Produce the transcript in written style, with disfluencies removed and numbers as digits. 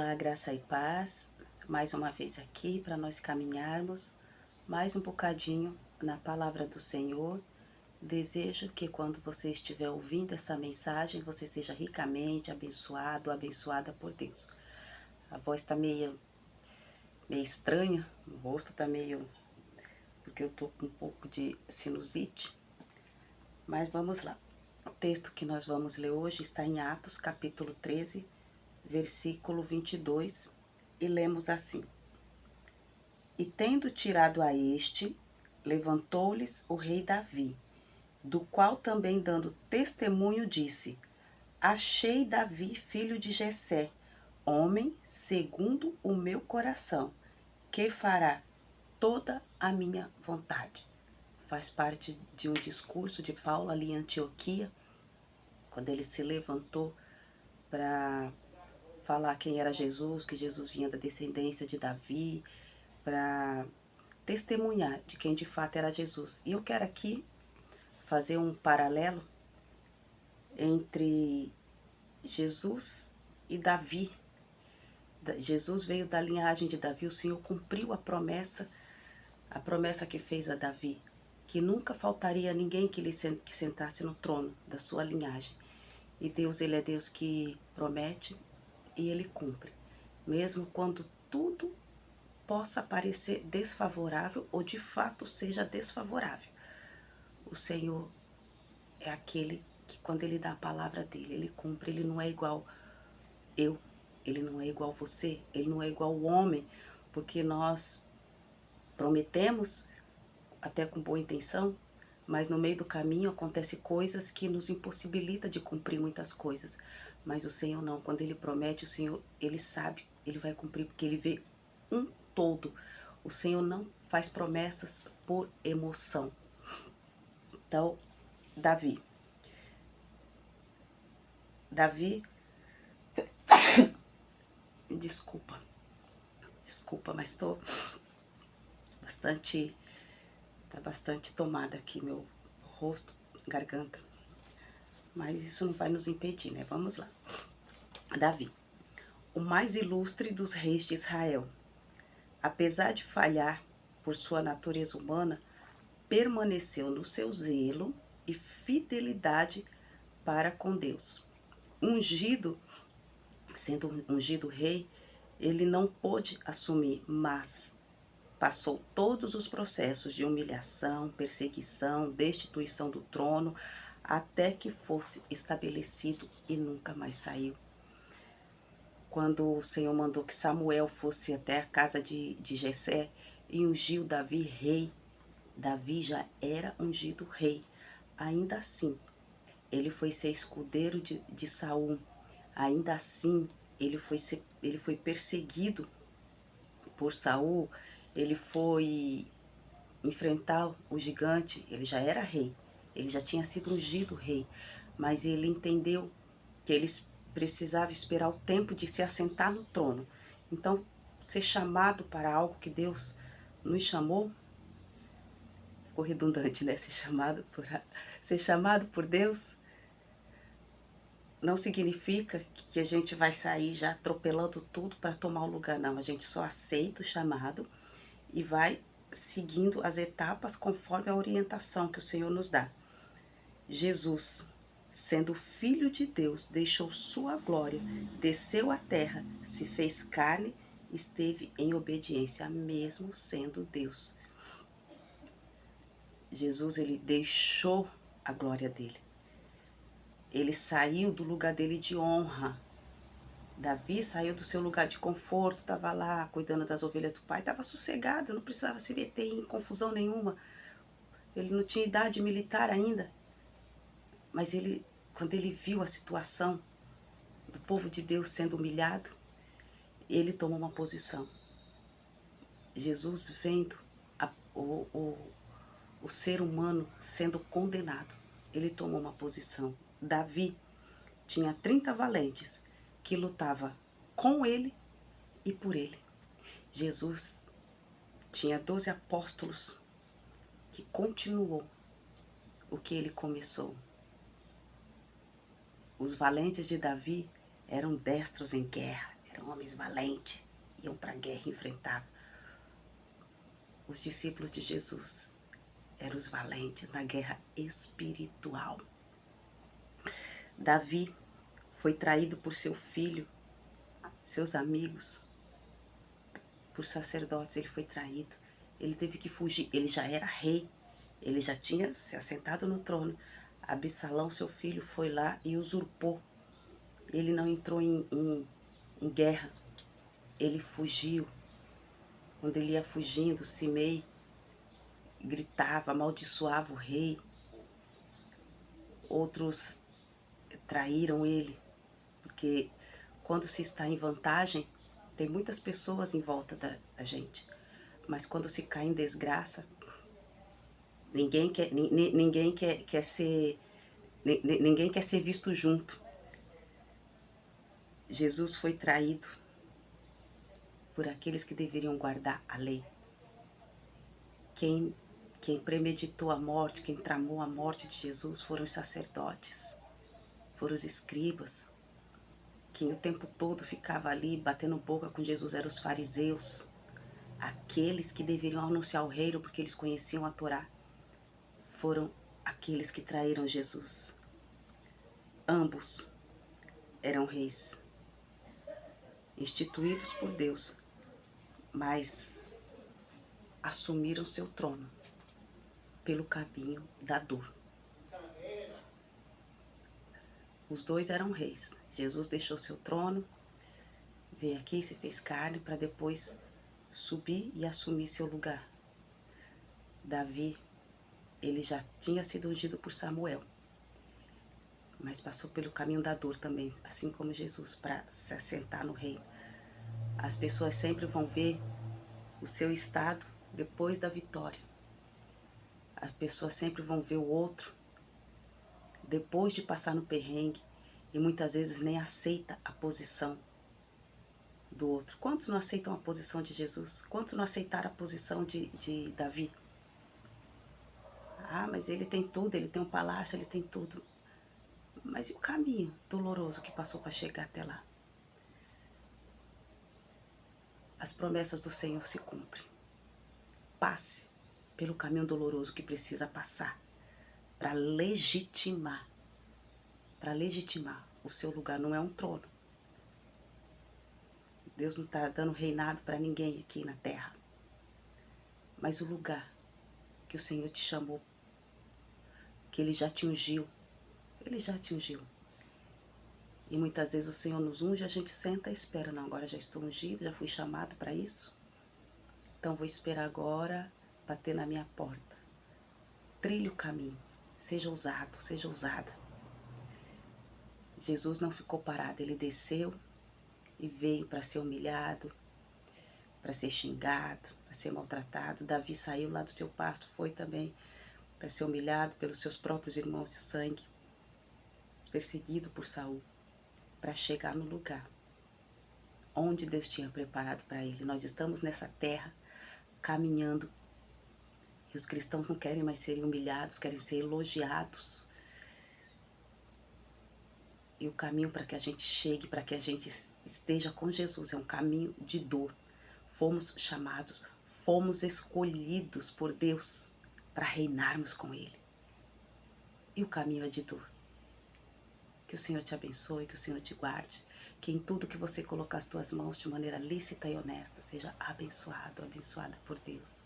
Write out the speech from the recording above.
Olá, graça e paz. Mais uma vez aqui para nós caminharmos mais um bocadinho na palavra do Senhor. Desejo que quando você estiver ouvindo essa mensagem, você seja ricamente abençoado, abençoada por Deus. A voz está meio estranha, o rosto está meio, porque eu tô com um pouco de sinusite. Mas vamos lá. O texto que nós vamos ler hoje está em Atos, capítulo 13, versículo 22, e lemos assim: E tendo tirado a este, levantou-lhes o rei Davi, do qual também dando testemunho disse: Achei Davi, filho de Jessé, homem segundo o meu coração, que fará toda a minha vontade. Faz parte de um discurso de Paulo ali em Antioquia, quando ele se levantou para falar quem era Jesus, que Jesus vinha da descendência de Davi, para testemunhar de quem de fato era Jesus. E eu quero aqui fazer um paralelo entre Jesus e Davi. Jesus veio da linhagem de Davi, o Senhor cumpriu a promessa que fez a Davi, que nunca faltaria ninguém que sentasse no trono da sua linhagem. E Deus, ele é Deus que promete e ele cumpre, mesmo quando tudo possa parecer desfavorável ou de fato seja desfavorável. O Senhor é aquele que quando ele dá a palavra dele, ele cumpre, ele não é igual eu, ele não é igual você, ele não é igual o homem, porque nós prometemos até com boa intenção, mas no meio do caminho acontecem coisas que nos impossibilita de cumprir muitas coisas. Mas o Senhor não, quando ele promete, o Senhor, ele sabe, ele vai cumprir, porque ele vê um todo. O Senhor não faz promessas por emoção. Então, Davi, desculpa, mas bastante, tá bastante tomada aqui meu rosto, garganta. Mas isso não vai nos impedir, né? Vamos lá. Davi, o mais ilustre dos reis de Israel, apesar de falhar por sua natureza humana, permaneceu no seu zelo e fidelidade para com Deus. Ungido, sendo ungido rei, ele não pôde assumir, mas passou todos os processos de humilhação, perseguição, destituição do trono, até que fosse estabelecido e nunca mais saiu. Quando o Senhor mandou que Samuel fosse até a casa de Jessé e ungiu Davi rei, Davi já era ungido rei. Ainda assim, ele foi ser escudeiro de Saul. Ainda assim, ele foi perseguido por Saul. Ele foi enfrentar o gigante. Ele já era rei. Ele já tinha sido ungido rei. Mas ele entendeu que ele precisava esperar o tempo de se assentar no trono. Então, ser chamado para algo que Deus nos chamou, ficou redundante, né? Ser chamado por Deus não significa que a gente vai sair já atropelando tudo para tomar o lugar, não. A gente só aceita o chamado e vai seguindo as etapas conforme a orientação que o Senhor nos dá. Jesus, sendo filho de Deus, deixou sua glória, desceu à terra, se fez carne, esteve em obediência, mesmo sendo Deus. Jesus, ele deixou a glória dele. Ele saiu do lugar dele de honra. Davi saiu do seu lugar de conforto, estava lá cuidando das ovelhas do pai, estava sossegado, não precisava se meter em confusão nenhuma. Ele não tinha idade militar ainda. Mas quando ele viu a situação do povo de Deus sendo humilhado, ele tomou uma posição. Jesus vendo o ser humano sendo condenado, ele tomou uma posição. Davi tinha 30 valentes que lutavam com ele e por ele. Jesus tinha 12 apóstolos que continuou o que ele começou. Os valentes de Davi eram destros em guerra, eram homens valentes, iam para a guerra e enfrentavam. Os discípulos de Jesus eram os valentes na guerra espiritual. Davi foi traído por seu filho, seus amigos, por sacerdotes. Ele foi traído, ele teve que fugir. Ele já era rei, ele já tinha se assentado no trono. Absalão, seu filho, foi lá e usurpou. Ele não entrou em guerra, ele fugiu. Quando ele ia fugindo, Simei gritava, amaldiçoava o rei. Outros traíram ele, porque quando se está em vantagem, tem muitas pessoas em volta da gente. Mas quando se cai em desgraça, ninguém quer ser visto junto. Jesus foi traído por aqueles que deveriam guardar a lei. Quem premeditou a morte, quem tramou a morte de Jesus foram os sacerdotes, foram os escribas. Quem o tempo todo ficava ali batendo boca com Jesus eram os fariseus, aqueles que deveriam anunciar o reino porque eles conheciam a Torá. Foram aqueles que traíram Jesus. Ambos eram reis, instituídos por Deus, mas assumiram seu trono pelo caminho da dor. Os dois eram reis. Jesus deixou seu trono, veio aqui, se fez carne para depois subir e assumir seu lugar. Davi, ele já tinha sido ungido por Samuel, mas passou pelo caminho da dor também, assim como Jesus, para se assentar no reino. As pessoas sempre vão ver o seu estado depois da vitória. As pessoas sempre vão ver o outro depois de passar no perrengue e muitas vezes nem aceita a posição do outro. Quantos não aceitam a posição de Jesus? Quantos não aceitaram a posição de Davi? Ah, mas ele tem tudo, ele tem um palácio, ele tem tudo. Mas e o caminho doloroso que passou para chegar até lá? As promessas do Senhor se cumprem. Passe pelo caminho doloroso que precisa passar para legitimar o seu lugar. Não é um trono. Deus não está dando reinado para ninguém aqui na terra. Mas o lugar que o Senhor te chamou, que Ele já te ungiu, Ele já te ungiu. E muitas vezes o Senhor nos unge, a gente senta e espera. Não, agora já estou ungido, já fui chamado para isso. Então vou esperar agora bater na minha porta. Trilhe o caminho. Seja ousado, seja ousada. Jesus não ficou parado, Ele desceu e veio para ser humilhado, para ser xingado, para ser maltratado. Davi saiu lá do seu parto, foi também para ser humilhado pelos seus próprios irmãos de sangue, perseguido por Saul, para chegar no lugar onde Deus tinha preparado para ele. Nós estamos nessa terra caminhando e os cristãos não querem mais serem humilhados, querem ser elogiados. E o caminho para que a gente chegue, para que a gente esteja com Jesus, é um caminho de dor. Fomos chamados, fomos escolhidos por Deus para reinarmos com Ele. E o caminho é de dor. Que o Senhor te abençoe, que o Senhor te guarde. Que em tudo que você colocar as tuas mãos de maneira lícita e honesta, seja abençoado, abençoada por Deus.